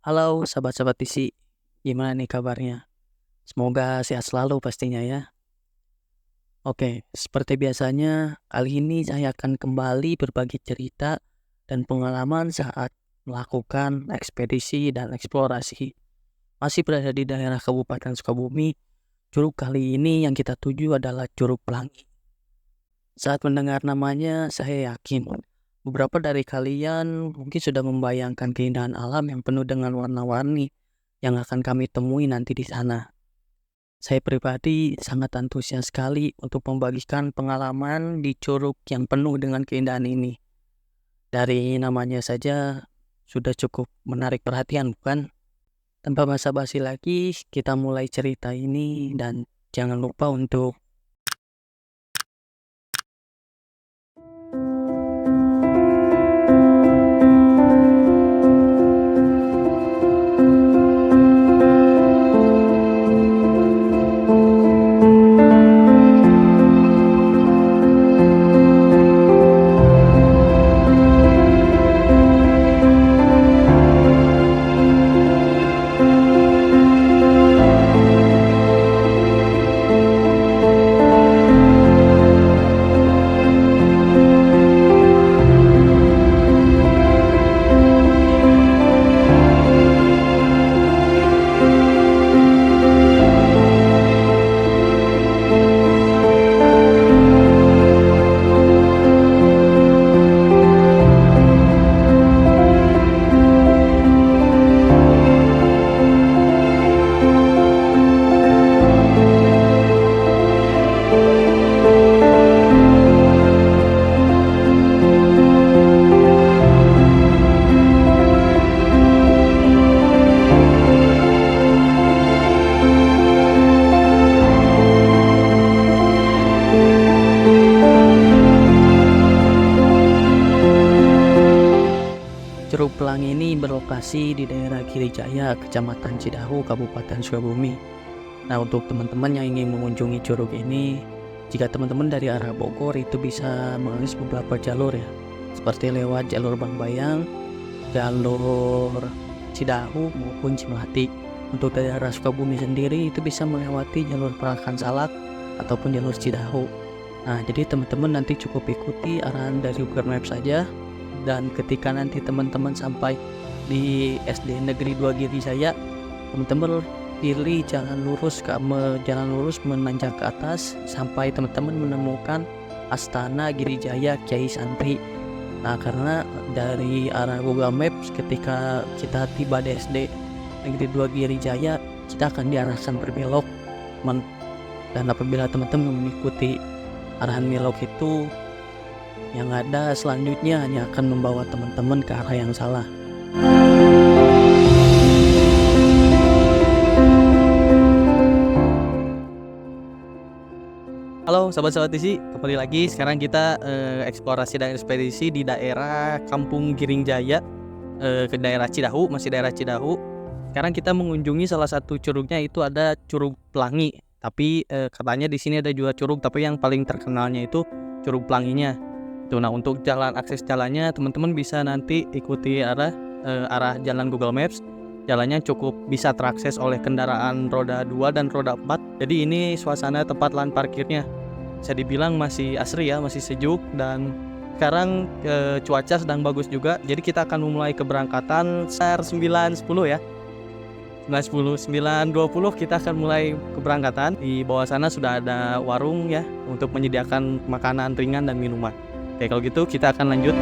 Halo sahabat-sahabat TC, gimana nih kabarnya? Semoga sehat selalu pastinya ya. Oke, seperti biasanya kali ini saya akan kembali berbagi cerita dan pengalaman saat melakukan ekspedisi dan eksplorasi. Masih berada di daerah Kabupaten Sukabumi, curug kali ini yang kita tuju adalah Curug Pelangi. Saat mendengar namanya, saya yakin beberapa dari kalian mungkin sudah membayangkan keindahan alam yang penuh dengan warna-warni yang akan kami temui nanti di sana. Saya pribadi sangat antusias sekali untuk membagikan pengalaman di curug yang penuh dengan keindahan ini. Dari namanya saja sudah cukup menarik perhatian, bukan? Tanpa basa-basi lagi, kita mulai cerita ini dan jangan lupa untuk Curug Pelangi ini berlokasi di daerah Girijaya, Kecamatan Cidahu, Kabupaten Sukabumi. Nah, untuk teman-teman yang ingin mengunjungi curug ini, jika teman-teman dari arah Bogor itu bisa mengakses beberapa jalur ya, seperti lewat jalur Bangbayang, jalur Cidahu maupun Cimelati. Untuk dari arah Sukabumi sendiri itu bisa melewati jalur Parakan Salak ataupun jalur Cidahu. Nah, jadi teman-teman nanti cukup ikuti arahan dari Google Maps saja. Dan ketika nanti teman-teman sampai di SD Negeri 2 Girijaya, teman-teman pilih jalan lurus menanjak ke atas sampai teman-teman menemukan Astana Girijaya Kiai Santri. Nah, karena dari arah Google Maps ketika kita tiba di SD Negeri 2 Girijaya, kita akan diarahkan berbelok. Dan apabila teman-teman mengikuti arahan belok itu, yang ada selanjutnya hanya akan membawa teman-teman ke arah yang salah. Halo sahabat-sahabat TC, kembali lagi. Sekarang kita eksplorasi dan ekspedisi di daerah Kampung Girijaya, ke daerah Cidahu, masih daerah Cidahu. Sekarang kita mengunjungi salah satu curugnya, itu ada Curug Pelangi. Tapi katanya di sini ada juga curug, tapi yang paling terkenalnya itu Curug Pelanginya. Nah, untuk akses jalannya teman-teman bisa nanti ikuti arah jalan Google Maps. Jalannya cukup bisa terakses oleh kendaraan roda 2 dan roda 4. Jadi ini suasana tempat lahan parkirnya bisa dibilang masih asri ya, masih sejuk, dan sekarang cuaca sedang bagus juga. Jadi kita akan memulai keberangkatan sekitar 9.10 ya. 9.20 kita akan mulai keberangkatan. Di bawah sana sudah ada warung ya untuk menyediakan makanan ringan dan minuman. Oke, kalau gitu kita akan lanjut.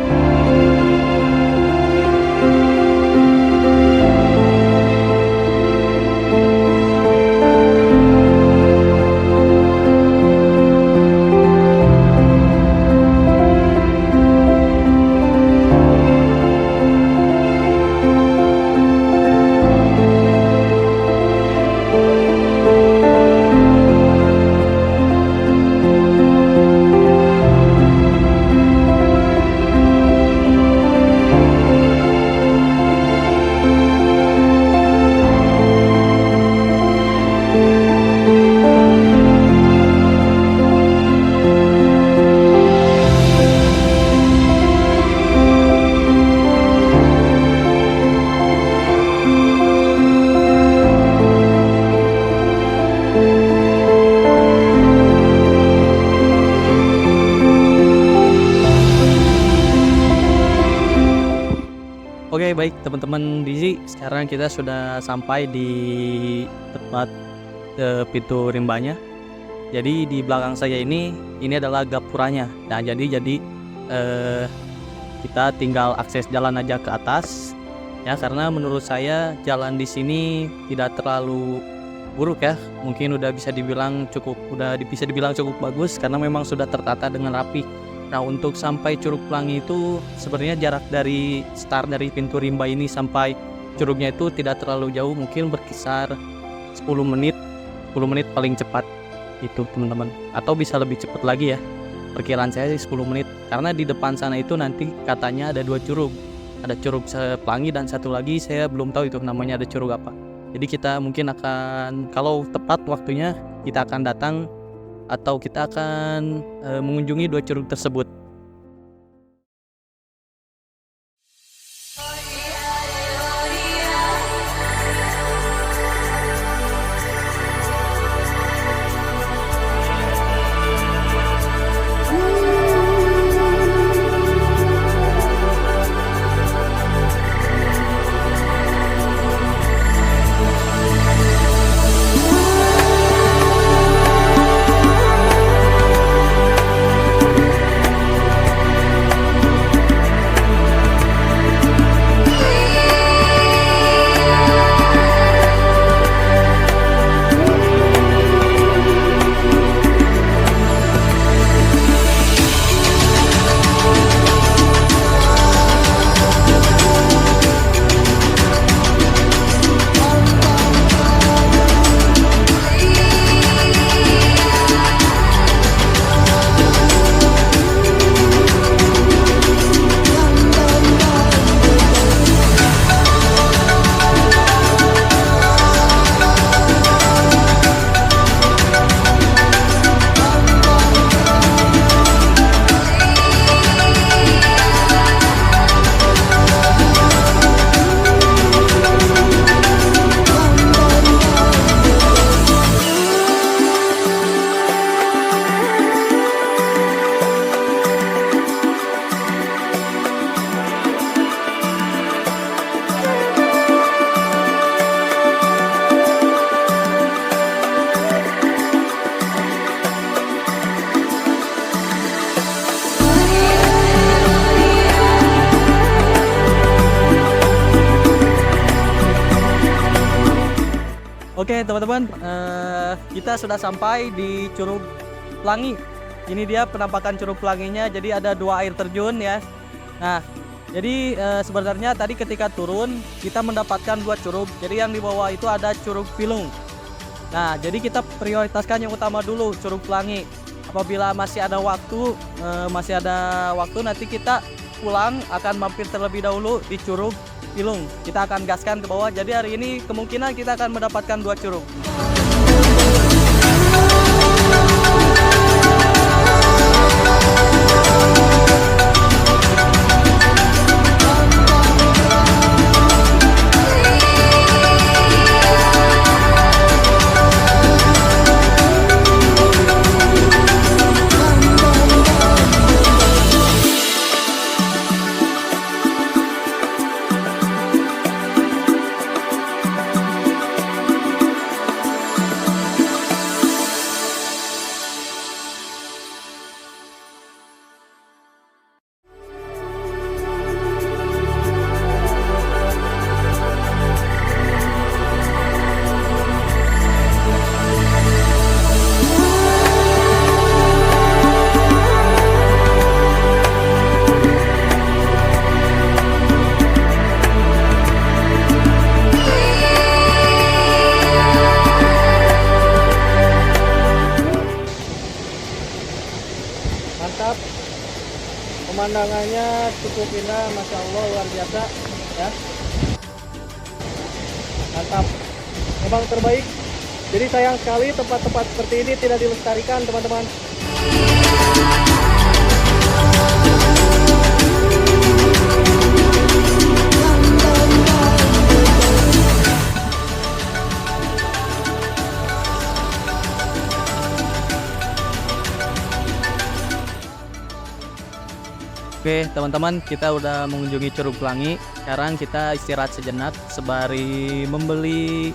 Oke, baik teman-teman, sekarang kita sudah sampai di tempat pintu rimbanya. Jadi di belakang saya ini adalah gapuranya. Nah, jadi eh, kita tinggal akses jalan aja ke atas ya, karena menurut saya jalan di sini tidak terlalu buruk ya. Mungkin bisa dibilang cukup bagus karena memang sudah tertata dengan rapi. Nah, untuk sampai Curug Pelangi itu sebenarnya jarak dari start dari pintu rimba ini sampai curugnya itu tidak terlalu jauh, mungkin berkisar 10 menit paling cepat itu teman-teman, atau bisa lebih cepat lagi ya, perkiraan saya sih 10 menit, karena di depan sana itu nanti katanya ada 2 curug, ada Curug Pelangi dan satu lagi saya belum tahu itu namanya ada curug apa. Jadi kita mungkin akan, kalau tepat waktunya, kita akan datang atau kita akan mengunjungi 2 curug tersebut. Oke teman-teman, kita sudah sampai di Curug Pelangi. Ini dia penampakan Curug Pelanginya. Jadi ada 2 air terjun ya. Nah, jadi sebenarnya tadi ketika turun kita mendapatkan 2 curug. Jadi yang di bawah itu ada Curug Pilung. Nah, jadi kita prioritaskan yang utama dulu, Curug Pelangi. Apabila masih ada waktu nanti kita pulang akan mampir terlebih dahulu di Curug Pilung. Kita akan gaskan ke bawah. Jadi hari ini kemungkinan kita akan mendapatkan 2 curug. Mantap, pemandangannya cukup indah, Masya Allah, luar biasa ya. Mantap, memang terbaik. Jadi sayang sekali tempat-tempat seperti ini tidak dilestarikan teman-teman. Oke teman-teman, kita udah mengunjungi Curug Pelangi. Sekarang kita istirahat sejenak sembari membeli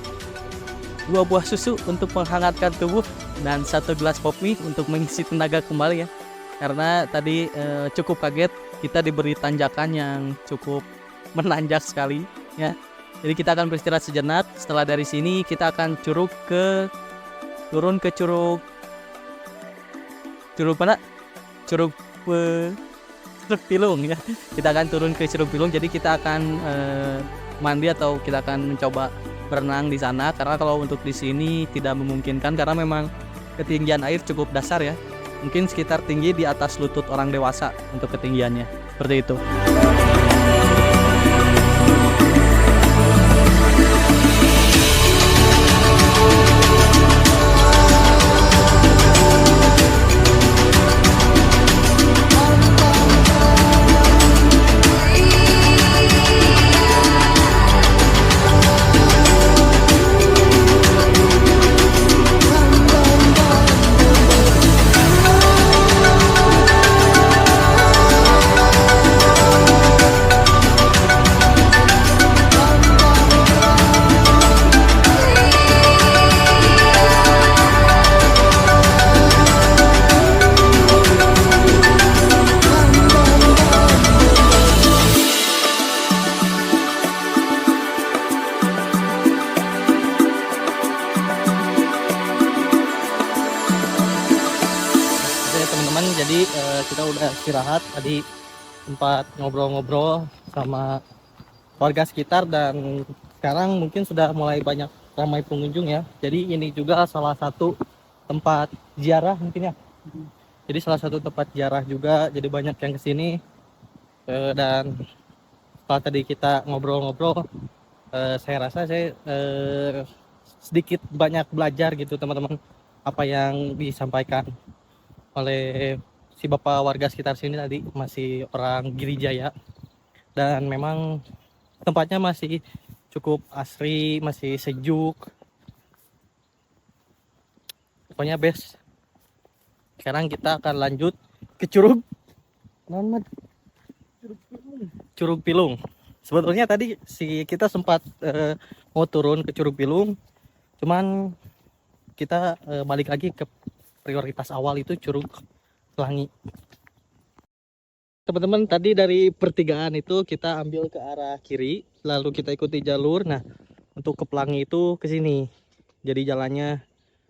2 buah susu untuk menghangatkan tubuh dan 1 gelas kopi untuk mengisi tenaga kembali ya. Karena tadi cukup kaget, kita diberi tanjakan yang cukup menanjak sekali ya. Jadi kita akan beristirahat sejenak. Setelah dari sini kita akan turun ke curug mana? Curug Pilung ya. Kita akan turun ke Curug Pilung. Jadi kita akan mandi atau kita akan mencoba berenang di sana. Karena kalau untuk di sini tidak memungkinkan karena memang ketinggian air cukup dasar ya. Mungkin sekitar tinggi di atas lutut orang dewasa untuk ketinggiannya. Seperti itu. Jadi kita udah istirahat tadi, sempat ngobrol-ngobrol sama warga sekitar dan sekarang mungkin sudah mulai banyak ramai pengunjung ya. Jadi ini juga salah satu tempat ziarah mungkin ya. Jadi salah satu tempat ziarah juga, jadi banyak yang kesini dan setelah tadi kita ngobrol-ngobrol, saya rasa saya sedikit banyak belajar gitu teman-teman apa yang disampaikan oleh si bapak warga sekitar sini tadi, masih orang Girijaya, dan memang tempatnya masih cukup asri, masih sejuk, pokoknya best. Sekarang kita akan lanjut ke Curug Pilung. Sebetulnya tadi kita sempat mau turun ke Curug Pilung, cuman kita balik lagi ke prioritas awal, itu Curug Pelangi. Teman-teman, tadi dari pertigaan itu kita ambil ke arah kiri, lalu kita ikuti jalur. Nah, untuk ke Pelangi itu ke sini. Jadi jalannya.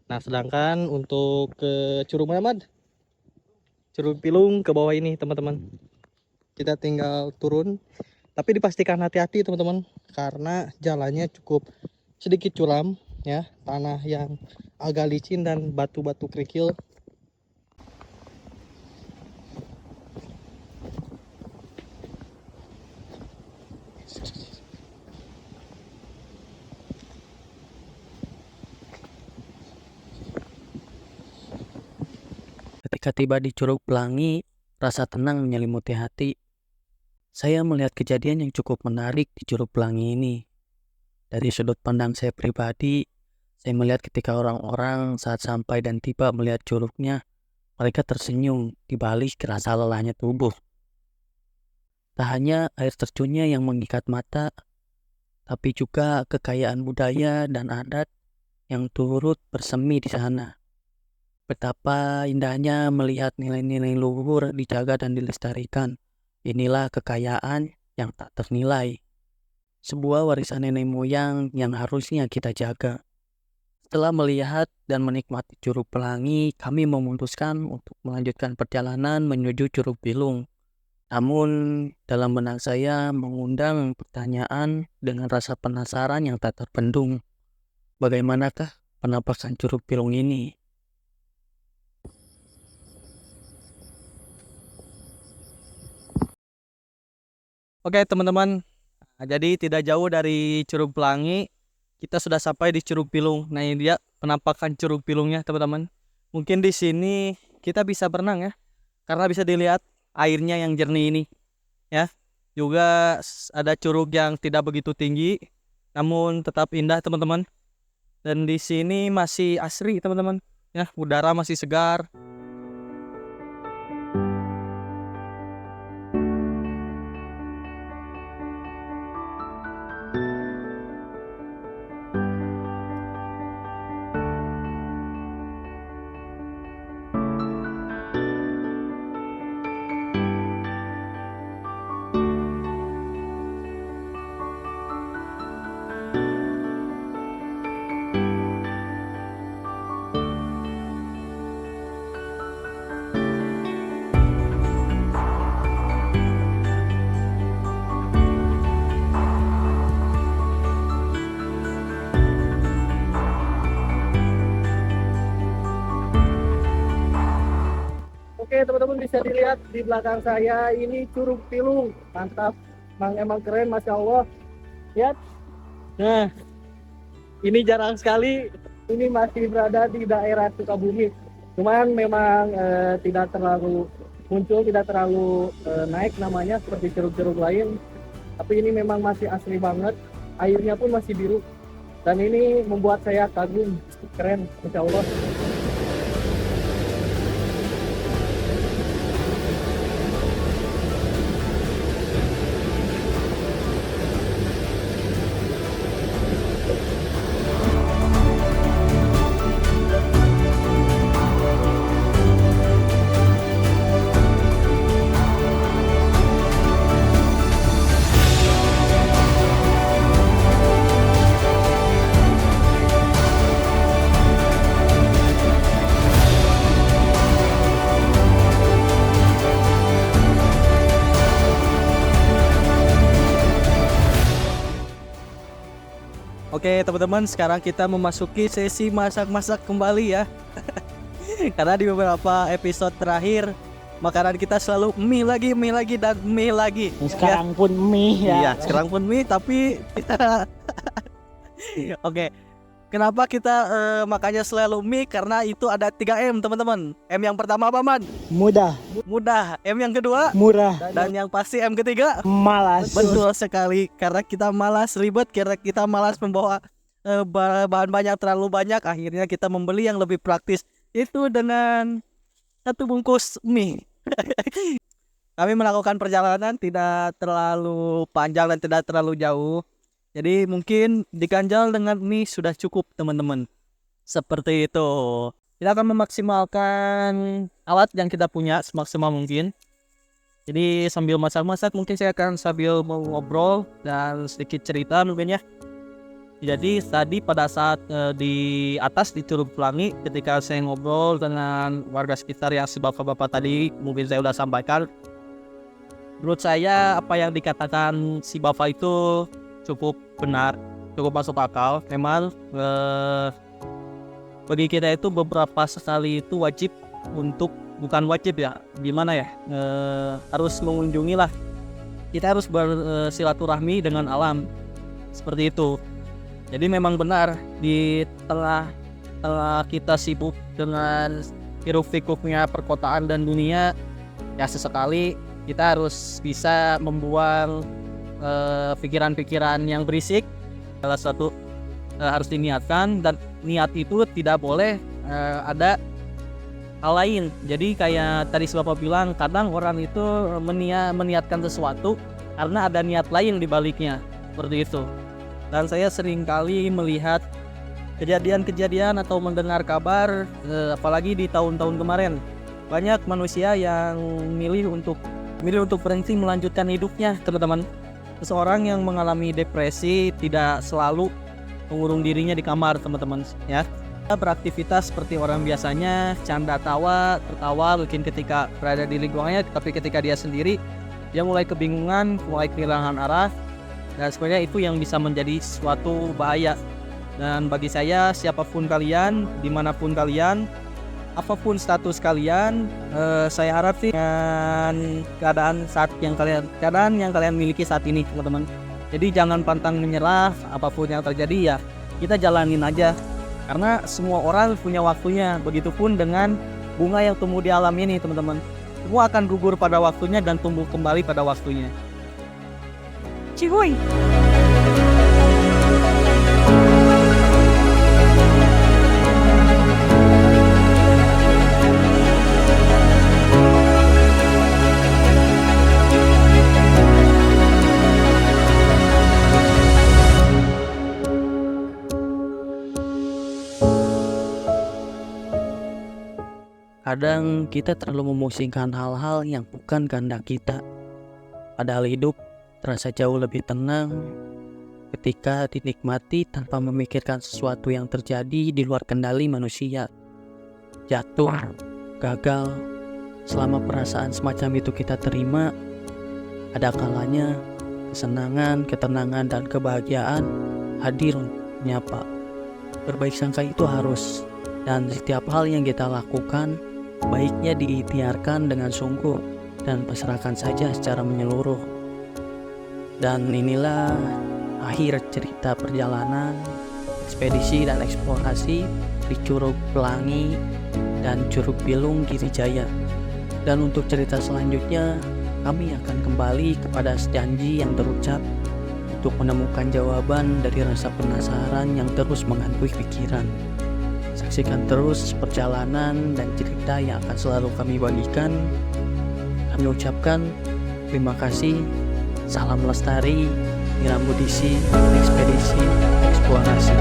Nah, sedangkan untuk ke Curug mana, Curug Pilung ke bawah ini, teman-teman. Kita tinggal turun. Tapi dipastikan hati-hati, teman-teman, karena jalannya cukup sedikit curam ya, tanah yang agak licin dan batu-batu kerikil. Ketika tiba di Curug Pelangi, rasa tenang menyelimuti hati. Saya melihat kejadian yang cukup menarik di Curug Pelangi ini. Dari sudut pandang saya pribadi, saya melihat ketika orang-orang saat sampai dan tiba melihat curugnya, mereka tersenyum di balik rasa lelahnya tubuh. Tak hanya air terjunnya yang mengikat mata, tapi juga kekayaan budaya dan adat yang turut bersemi di sana. Betapa indahnya melihat nilai-nilai luhur dijaga dan dilestarikan. Inilah kekayaan yang tak ternilai. Sebuah warisan nenek moyang yang harusnya kita jaga. Setelah melihat dan menikmati Curug Pelangi, kami memutuskan untuk melanjutkan perjalanan menuju Curug Pilung. Namun, dalam benak saya mengundang pertanyaan dengan rasa penasaran yang tak terbendung. Bagaimanakah penampakan Curug Pilung ini? Oke teman-teman, jadi tidak jauh dari Curug Pelangi, kita sudah sampai di Curug Pilung. Nah ini dia penampakan Curug Pilungnya teman-teman. Mungkin di sini kita bisa berenang ya, karena bisa dilihat airnya yang jernih ini ya. Juga ada curug yang tidak begitu tinggi, namun tetap indah teman-teman. Dan di sini masih asri teman-teman, ya udara masih segar. Oke teman-teman, bisa dilihat di belakang saya ini Curug Pilung. Mantap, emang keren, Masya Allah. Lihat. Nah, ini jarang sekali, ini masih berada di daerah Sukabumi. Cuman memang tidak terlalu muncul, tidak terlalu naik namanya seperti curug-curug lain. Tapi ini memang masih asli banget, airnya pun masih biru. Dan ini membuat saya kagum, keren, Masya Allah. Oke teman-teman, sekarang kita memasuki sesi masak-masak kembali ya. Karena di beberapa episode terakhir makanan kita selalu mie lagi dan mie lagi. Sekarang pun mie ya. Iya, sekarang pun mie tapi kita Oke. Kenapa kita makannya selalu mie? Karena itu ada 3M teman-teman. M yang pertama apa, Man? Mudah, Mudah. M yang kedua? murah, Dan yang pasti M ketiga? malas. Betul sekali. Karena kita malas ribet, karena kita malas membawa bahan banyak, terlalu banyak. Akhirnya kita membeli yang lebih praktis. Itu dengan 1 bungkus mie. Kami melakukan perjalanan tidak terlalu panjang dan tidak terlalu jauh. Jadi mungkin diganjal dengan mie sudah cukup teman-teman. Seperti itu. Kita akan memaksimalkan alat yang kita punya semaksimal mungkin. Jadi sambil masak-masak mungkin saya akan sambil ngobrol dan sedikit cerita mungkin ya. Jadi tadi pada saat di atas di Curug Pelangi, ketika saya ngobrol dengan warga sekitar yang si bapak-bapak tadi mungkin saya sudah sampaikan. Menurut saya apa yang dikatakan si bapak itu cukup benar, cukup masuk akal. Memang bagi kita itu beberapa sekali itu wajib untuk, bukan wajib ya, gimana ya, harus mengunjungi lah. Kita harus bersilaturahmi dengan alam, seperti itu. Jadi memang benar di tengah kita sibuk dengan hiruk-pikuknya perkotaan dan dunia, ya sesekali kita harus bisa membuang pikiran-pikiran yang berisik. Salah satu harus diniatkan, dan niat itu tidak boleh ada hal lain. Jadi kayak tadi Bapak bilang, kadang orang itu meniatkan sesuatu karena ada niat lain di baliknya, seperti itu. Dan saya sering kali melihat kejadian-kejadian atau mendengar kabar, apalagi di tahun-tahun kemarin, banyak manusia yang milih untuk berhenti melanjutkan hidupnya, teman-teman. Seseorang yang mengalami depresi tidak selalu mengurung dirinya di kamar, teman-teman ya. Beraktivitas seperti orang biasanya, canda tawa, tertawa mungkin ketika berada di lingkungannya, tapi ketika dia sendiri, dia mulai kebingungan, mulai kehilangan arah, dan sebenarnya itu yang bisa menjadi suatu bahaya. Dan bagi saya, siapapun kalian, dimanapun kalian, apapun status kalian, saya harap sih dengan keadaan yang kalian miliki saat ini, teman-teman. Jadi jangan pantang menyerah, apapun yang terjadi ya kita jalanin aja. Karena semua orang punya waktunya. Begitupun dengan bunga yang tumbuh di alam ini, teman-teman. Semua akan gugur pada waktunya dan tumbuh kembali pada waktunya. Cihuy. Kadang kita terlalu memusingkan hal-hal yang bukan kehendak kita. Padahal hidup terasa jauh lebih tenang ketika dinikmati tanpa memikirkan sesuatu yang terjadi di luar kendali manusia. Jatuh, gagal, selama perasaan semacam itu kita terima, ada kalanya kesenangan, ketenangan, dan kebahagiaan hadir menyapa. Berbaik sangka itu harus, dan setiap hal yang kita lakukan baiknya diikhtiarkan dengan sungguh dan pasrahkan saja secara menyeluruh. Dan inilah akhir cerita perjalanan ekspedisi dan eksplorasi di Curug Pelangi dan Curug Pilung Girijaya. Dan untuk cerita selanjutnya, kami akan kembali kepada janji yang terucap untuk menemukan jawaban dari rasa penasaran yang terus menghantui pikiran. Saksikan terus perjalanan dan cerita yang akan selalu kami bagikan. Kami ucapkan terima kasih. Salam lestari, Niram Budisi, ekspedisi eksplorasi.